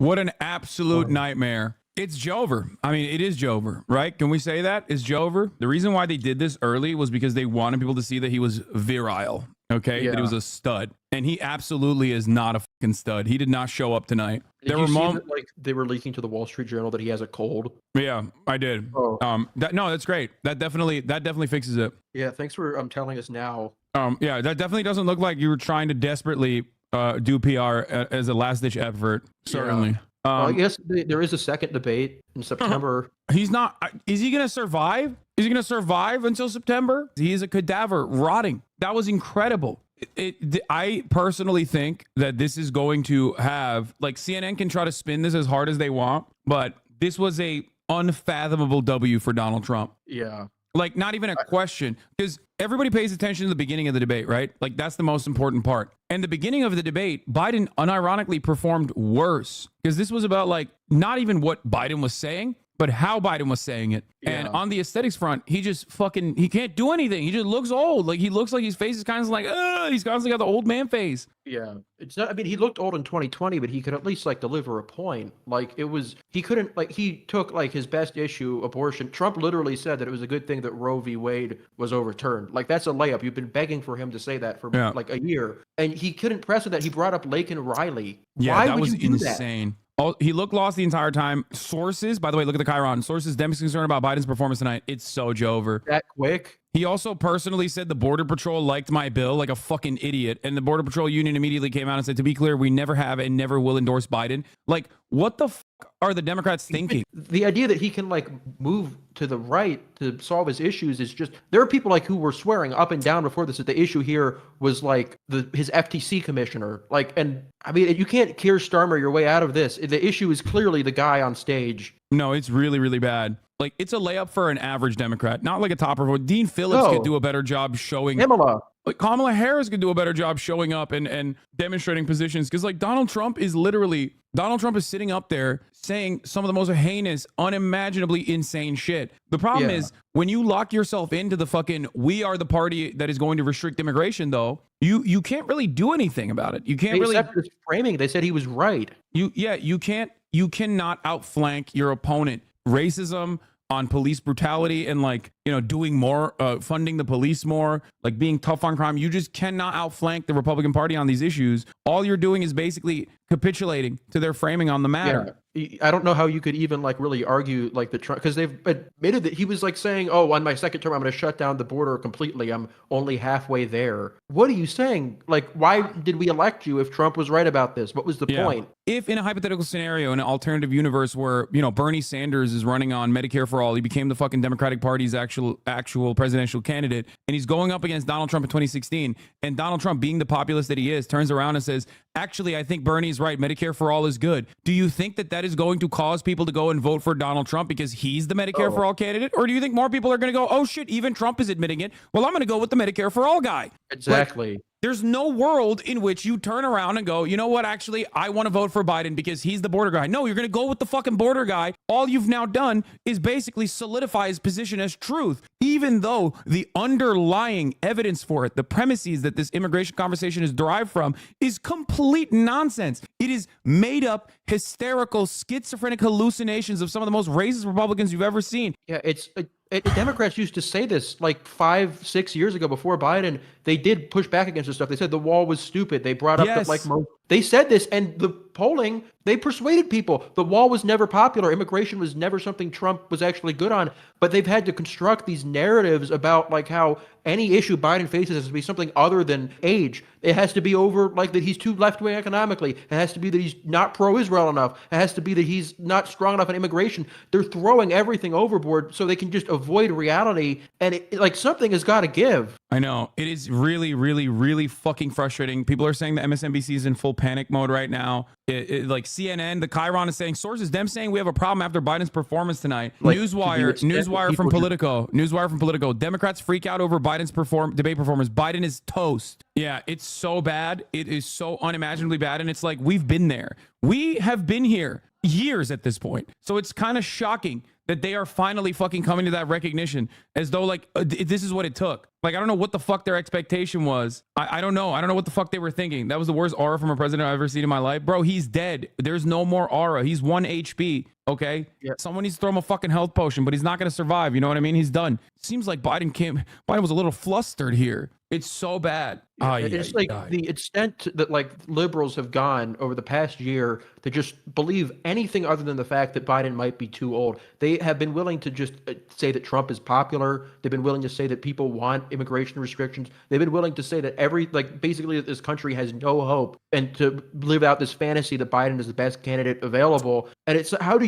What an absolute nightmare. It's Jover. I mean, it is Jover, right? Can we say that? It's Jover. The reason why they did this early was because they wanted people to see that he was virile, okay? That he was a stud. And he absolutely is not a fucking stud. He did not show up tonight. Did you see that, like, they were leaking to the Wall Street Journal that he has a cold? Yeah, I did. Oh. No, that's great. That definitely fixes it. Yeah, thanks for telling us now. Yeah, that definitely doesn't look like you were trying to desperately do PR as a last-ditch effort, certainly. Yeah. I guess there is a second debate in September. He's not. Is he going to survive? Is he going to survive until September? He is a cadaver rotting. That was incredible. I personally think that this is going to have, like, CNN can try to spin this as hard as they want, but this was a unfathomable W for Donald Trump. Yeah. Like, not even a question, because everybody pays attention to the beginning of the debate, right? Like, that's the most important part. And the beginning of the debate, Biden unironically performed worse, because this was about, like, not even what Biden was saying, but how Biden was saying it. Yeah. And on the aesthetics front, he just fucking, he can't do anything. He just looks old. Like, he looks like his face is kind of like, he's constantly got the old man face. Yeah. It's not, I mean, he looked old in 2020, but he could at least, like, deliver a point. Like, it was, he couldn't, like, he took, like, his best issue, abortion. Trump literally said that it was a good thing that Roe v. Wade was overturned. Like, that's a layup. You've been begging for him to say that for, like, a year. And he couldn't press it that. He brought up Laken Riley. Yeah, Why that would was you do insane. That? He looked lost the entire time. Sources, by the way, look at the Chiron. Sources, Democrats concerned about Biden's performance tonight. It's so Jover. That quick? He also personally said the Border Patrol liked my bill like a fucking idiot. And the Border Patrol Union immediately came out and said, to be clear, we never have and never will endorse Biden. Like, what the fuck are the Democrats thinking? The idea that he can, like, move to the right to solve his issues is just, there are people, like, who were swearing up and down before this that the issue here was, like, his FTC commissioner. Like, and I mean, you can't Keir Starmer your way out of this. The issue is clearly the guy on stage. No, it's really, really bad. Like, it's a layup for an average Democrat, not like a topper. Dean Phillips could do a better job showing. Kamala Harris could do a better job showing up and demonstrating positions. Because, like, Donald Trump is sitting up there saying some of the most heinous, unimaginably insane shit. The problem is, when you lock yourself into the fucking, we are the party that is going to restrict immigration, though, you can't really do anything about it. You can't really. Except his framing, they said he was right. You cannot outflank your opponent. Racism, on police brutality, and, like, you know, doing more, funding the police more, like being tough on crime. You just cannot outflank the Republican Party on these issues. All you're doing is basically capitulating to their framing on the matter. Yeah. I don't know how you could even, like, really argue, like, the Trump, because they've admitted that he was, like, saying, oh, on my second term, I'm going to shut down the border completely. I'm only halfway there. What are you saying? Like, why did we elect you if Trump was right about this? What was the point? If in a hypothetical scenario, in an alternative universe where, you know, Bernie Sanders is running on Medicare for all, he became the fucking Democratic Party's actual presidential candidate, and he's going up against Donald Trump in 2016, and Donald Trump, being the populist that he is, turns around and says, actually, I think Bernie's right. Medicare for all is good. Do you think that is going to cause people to go and vote for Donald Trump because he's the Medicare for all candidate? Or do you think more people are going to go, oh shit, even Trump is admitting it, well, I'm going to go with the Medicare for all guy? Exactly. Like, there's no world in which you turn around and go, you know what, actually, I want to vote for Biden because he's the border guy. No, you're going to go with the fucking border guy. All you've now done is basically solidify his position as truth, even though the underlying evidence for it, the premises that this immigration conversation is derived from, is complete nonsense. It is made up, hysterical, schizophrenic hallucinations of some of the most racist Republicans you've ever seen. Yeah, Democrats used to say this like 5-6 years ago before Biden. They did push back against this stuff. They said the wall was stupid. They brought up that, like, they said this, and the polling, they persuaded people. The wall was never popular. Immigration was never something Trump was actually good on. But they've had to construct these narratives about, like, how any issue Biden faces has to be something other than age. It has to be over, like, that he's too left-wing economically. It has to be that he's not pro-Israel enough. It has to be that he's not strong enough on immigration. They're throwing everything overboard so they can just avoid reality. And, like, something has got to give. I know. It is really, really, really fucking frustrating. People are saying that MSNBC is in full panic mode right now. Like CNN, the Chiron is saying, sources, them saying we have a problem after Biden's performance tonight. Like, Newswire from Politico. Democrats freak out over Biden's debate performance. Biden is toast. Yeah, it's so bad. It is so unimaginably bad. And it's like, we've been there. We have been here years at this point. So it's kind of shocking that they are finally fucking coming to that recognition, as though like this is what it took. Like, I don't know what the fuck their expectation was. I don't know. I don't know what the fuck they were thinking. That was the worst aura from a president I've ever seen in my life. Bro, he's dead. There's no more aura. He's 1 HP. Okay? Yep. Someone needs to throw him a fucking health potion, but he's not going to survive. You know what I mean? He's done. Seems like Biden was a little flustered here. It's so bad. It's like the extent that like liberals have gone over the past year to just believe anything other than the fact that Biden might be too old. They have been willing to just say that Trump is popular. They've been willing to say that people want immigration restrictions. They've been willing to say that basically this country has no hope, and to live out this fantasy that Biden is the best candidate available. And it's why do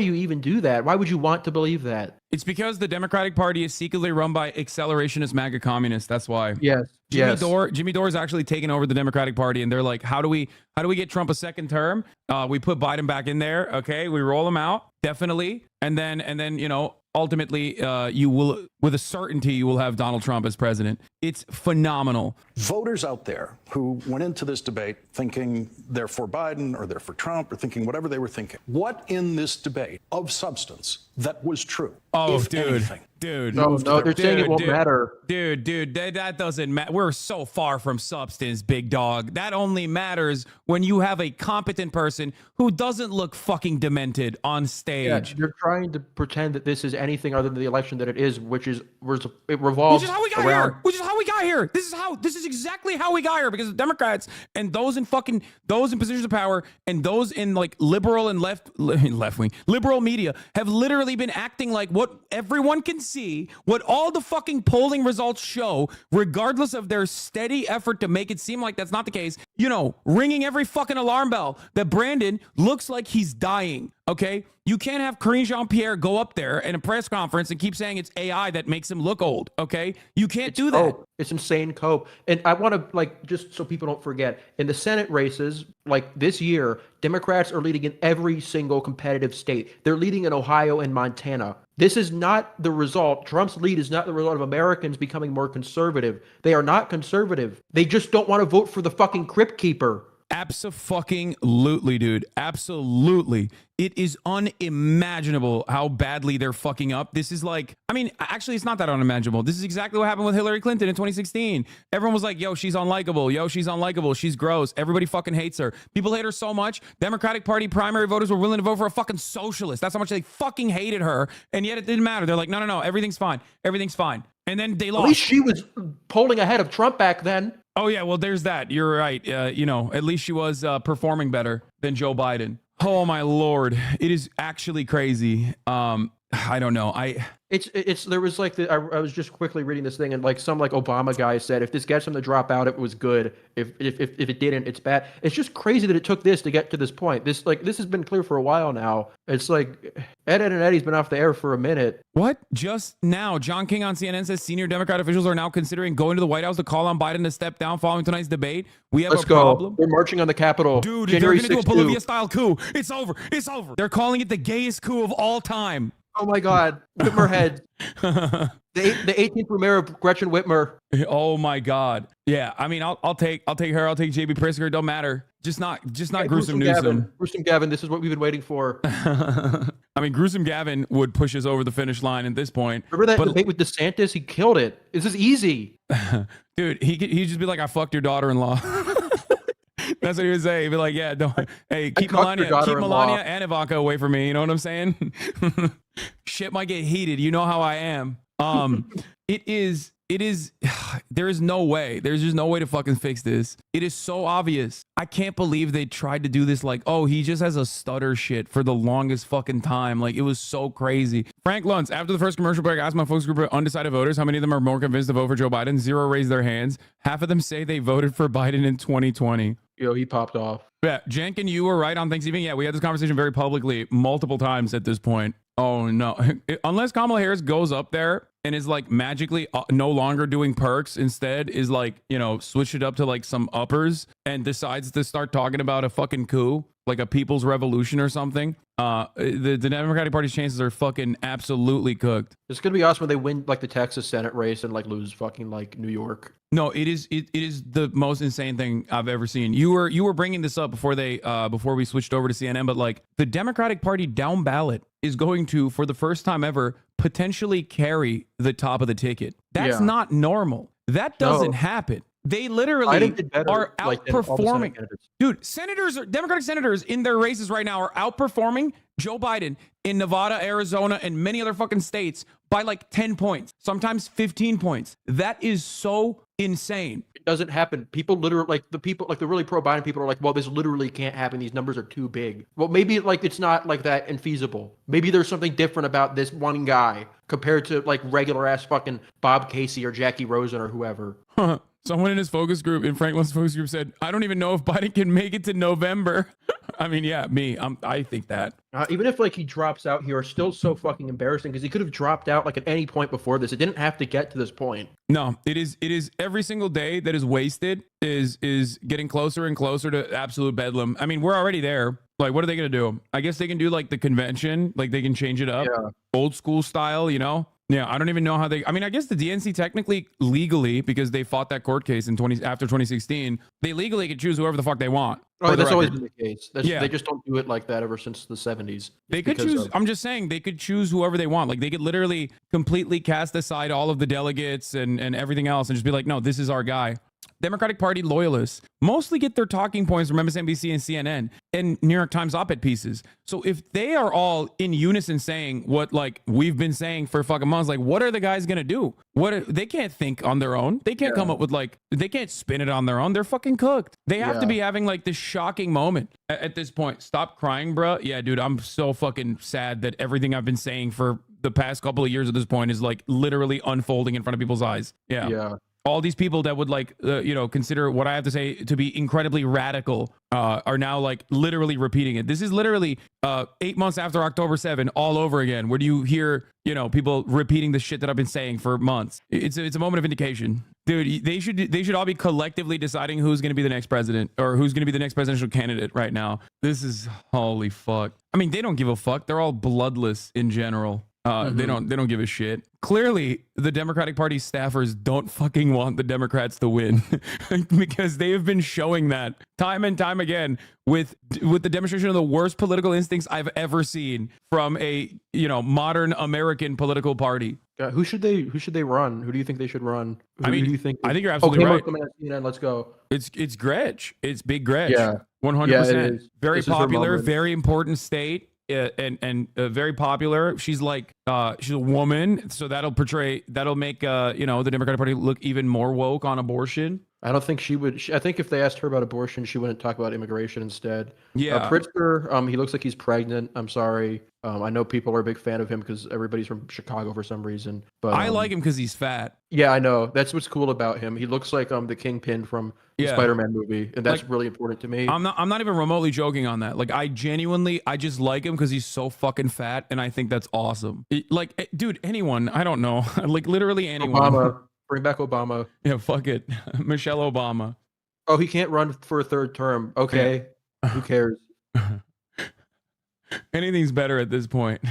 you even do that? Why would you want to believe that? It's because the Democratic Party is secretly run by accelerationist MAGA communists. That's why. Yes. Jimmy Dore is actually taking over the Democratic Party, and they're like, how do we get Trump a second term? We put Biden back in there. Okay, we roll him out, definitely, and then ultimately, you will, with a certainty, you will have Donald Trump as president. It's phenomenal. Voters out there who went into this debate thinking they're for Biden or they're for Trump or thinking whatever they were thinking, what in this debate of substance that was true? Oh, dude. Anything? Dude. No, they're saying it won't matter. Dude, that doesn't matter. We're so far from substance, big dog. That only matters when you have a competent person who doesn't look fucking demented on stage. Yeah, you're trying to pretend that this is anything other than the election that it is, it revolves around. Which is how we got here. This is exactly how we got here, because the Democrats and those in positions of power and those in like liberal and left wing liberal media have literally been acting like what everyone can see, what all the fucking polling results show, regardless of their steady effort to make it seem like that's not the case, ringing every fucking alarm bell that Brandon looks like he's dying. Okay, you can't have Karine Jean-Pierre go up there in a press conference and keep saying it's AI that makes him look old. Okay, you can't do that. It's insane cope. And I want to just so people don't forget, in the Senate races this year, Democrats are leading in every single competitive state. They're leading in Ohio and Montana. This is not the result. Trump's lead is not the result of Americans becoming more conservative. They are not conservative. They just don't want to vote for the fucking crypt keeper. Absolutely, dude. Absolutely. It is unimaginable how badly they're fucking up. This is actually, it's not that unimaginable. This is exactly what happened with Hillary Clinton in 2016. Everyone was like, yo, she's unlikable. Yo, she's unlikable. She's gross. Everybody fucking hates her. People hate her so much. Democratic Party primary voters were willing to vote for a fucking socialist. That's how much they fucking hated her. And yet it didn't matter. They're like, no, everything's fine. Everything's fine. And then they lost. At least she was polling ahead of Trump back then. Oh, yeah. Well, there's that. You're right. At least she was performing better than Joe Biden. Oh, my Lord. It is actually crazy. I don't know. There was I was just quickly reading this thing, and some Obama guy said, if this gets him to drop out, it was good. If it didn't, it's bad. It's just crazy that it took this to get to this point. This has been clear for a while now. It's like Ed and Eddie's been off the air for a minute. What? Just now, John King on CNN says senior Democrat officials are now considering going to the White House to call on Biden to step down following tonight's debate. We have a problem. We're marching on the Capitol. Dude, they're going to do a Bolivia-style coup. It's over. It's over. They're calling it the gayest coup of all time. Oh my God, Whitmer head. the 18th premier of Gretchen Whitmer. Oh my God. Yeah, I mean, I'll take her. I'll take JB Pritzker. It don't matter. Just not Gruesome Newsom. Gruesome Gavin. This is what we've been waiting for. I mean, Gruesome Gavin would push us over the finish line at this point. Remember that debate with DeSantis? He killed it. This is easy. Dude, he'd just be like, I fucked your daughter-in-law. That's what he would say. He'd be like, yeah, keep Melania and Ivanka away from me. You know what I'm saying? Shit might get heated. You know how I am. It is, there is no way. There's just no way to fucking fix this. It is so obvious. I can't believe they tried to do this he just has a stutter shit for the longest fucking time. It was so crazy. Frank Luntz, after the first commercial break, I asked my focus group of undecided voters how many of them are more convinced to vote for Joe Biden. 0 raised their hands. Half of them say they voted for Biden in 2020. Yo, he popped off. Yeah, Jenkin, you were right on Thanksgiving. Yeah, we had this conversation very publicly multiple times at this point. Oh, no. Unless Kamala Harris goes up there and is magically no longer doing perks, instead is switch it up to some uppers and decides to start talking about a fucking coup. like a people's revolution or something, the Democratic Party's chances are fucking absolutely cooked. It's gonna be awesome when they win like the Texas Senate race and like lose fucking like New York. No, it is the most insane thing I've ever seen. You were bringing this up before we switched over to CNN, but like the Democratic Party down ballot is going to, for the first time ever, potentially carry the top of the ticket. That's not normal. That doesn't happen. They literally are outperforming. Dude, Democratic senators in their races right now are outperforming Joe Biden in Nevada, Arizona, and many other fucking states by like 10 points, sometimes 15 points. That is so insane. It doesn't happen. People literally, like the really pro-Biden people are like, well, this literally can't happen. These numbers are too big. Well, maybe like it's not like that infeasible. Maybe there's something different about this one guy compared to like regular ass fucking Bob Casey or Jackie Rosen or whoever. Someone in his focus group, in Franklin's focus group, said, I don't even know if Biden can make it to November. I mean, yeah, me. I think that. Even if like he drops out here, it's still so fucking embarrassing because he could have dropped out like at any point before this. It didn't have to get to this point. No, it is every single day that is wasted is getting closer and closer to absolute bedlam. I mean, we're already there. Like, what are they going to do? I guess they can do like the convention, like they can change it up, old school style, you know? Yeah, I don't even know how they. I mean, I guess the DNC technically, legally, because they fought that court case after 2016, they legally can choose whoever the fuck they want. Oh, that's always been the case. They just don't do it like that ever since the 70s. They could choose. I'm just saying they could choose whoever they want. Like they could literally completely cast aside all of the delegates and everything else and just be like, no, this is our guy. Democratic Party loyalists mostly get their talking points from MSNBC and CNN and New York Times op-ed pieces. So if they are all in unison saying what like we've been saying for fucking months, like what are the guys gonna do? They can't think on their own. They can't come up with like they can't spin it on their own. They're fucking cooked. They have to be having like this shocking moment at this point. Stop crying, bro. Yeah, dude, I'm so fucking sad that everything I've been saying for the past couple of years at this point is like literally unfolding in front of people's eyes. Yeah. All these people that would like, consider what I have to say to be incredibly radical are now like literally repeating it. This is literally 8 months after October 7 all over again. Where do you hear, people repeating the shit that I've been saying for months? It's a moment of vindication. Dude, they should all be collectively deciding who's going to be the next president or who's going to be the next presidential candidate right now. This is holy fuck. I mean, they don't give a fuck. They're all bloodless in general. They don't give a shit. Clearly, the Democratic Party staffers don't fucking want the Democrats to win because they have been showing that time and time again with the demonstration of the worst political instincts I've ever seen from a modern American political party. Who should they run? Who do you think they should run? Who do you think? I think you're absolutely right. CNN, let's go. It's Gretsch. It's Big Gretsch. Yeah, 100%. Very popular. Very important state. And very popular. She's a woman, so that'll make the Democratic Party look even more woke on abortion. I don't think she would. I think if they asked her about abortion, she wouldn't talk about immigration instead. Yeah. Pritzker, he looks like he's pregnant. I'm sorry. I know people are a big fan of him because everybody's from Chicago for some reason. But I like him because he's fat. Yeah, I know. That's what's cool about him. He looks like the Kingpin from the Spider-Man movie, and that's really important to me. I'm not even remotely joking on that. Like, I just like him because he's so fucking fat, and I think that's awesome. Dude, anyone, I don't know, like literally anyone. Obama. Bring back Obama. Yeah, fuck it. Michelle Obama. Oh, he can't run for a third term. Okay. Who cares? Anything's better at this point.